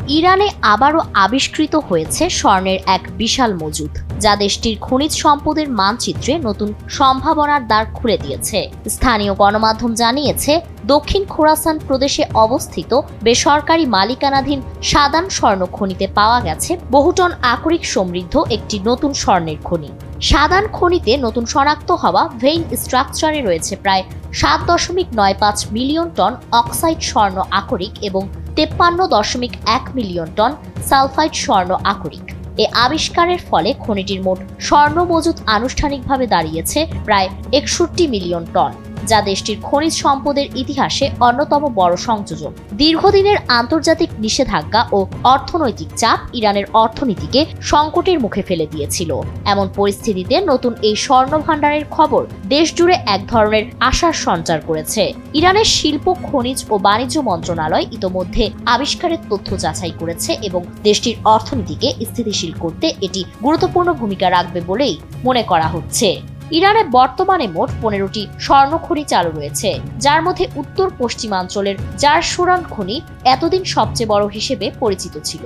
ইরানে আবারও আবিষ্কৃত হয়েছে স্বর্ণের এক বিশাল মজুদ, যা দেশটির খনিজ সম্পদের মানচিত্রে নতুন সম্ভাবনার দ্বার খুলে দিয়েছে। স্থানীয় গণমাধ্যম জানিয়েছে, দক্ষিণ খোরাসান প্রদেশে অবস্থিত বেসরকারি মালিকানাধীন সাদান স্বর্ণ খনিতে পাওয়া গেছে বহু টন আকরিক সমৃদ্ধ একটি নতুন স্বর্ণের খনি। সাদান খনিতে নতুন শনাক্ত হওয়া ভেইন স্ট্রাকচারে রয়েছে প্রায় 7.95 মিলিয়ন টন অক্সাইড স্বর্ণ আকরিক এবং 53.1 মিলিয়ন টন সালফাইড স্বর্ণ আকরিক। এ আবিষ্কারের ফলে খনিটির মোট স্বর্ণ মজুদ আনুষ্ঠানিকভাবে দাঁড়িয়েছে প্রায় 61 মিলিয়ন টন, যা দেশটির খনিজ সম্পদের ইতিহাসে অন্যতম বড় সংযোজন। দীর্ঘদিনের আন্তর্জাতিক নিষেধাজ্ঞা ও অর্থনৈতিক চাপ ইরানের অর্থনীতিকে সংকটের মুখে ফেলে দিয়েছিল। এমন পরিস্থিতিতে নতুন এই স্বর্ণ ভাণ্ডারের খবর দেশজুড়ে এক ধরনের আশার সঞ্চার করেছে। ইরানের শিল্প, খনিজ ও বাণিজ্য মন্ত্রণালয় ইতোমধ্যে আবিষ্কারের তথ্য যাচাই করেছে এবং দেশটির অর্থনীতিকে স্থিতিশীল করতে এটি গুরুত্বপূর্ণ ভূমিকা রাখবে বলেই মনে করা হচ্ছে। ইরানে বর্তমানে মোট 15টি স্বর্ণ খনি চালু রয়েছে, যার মধ্যে উত্তর পশ্চিমাঞ্চলের জারসুরান খনি এতদিন সবচেয়ে বড় হিসেবে পরিচিত ছিল।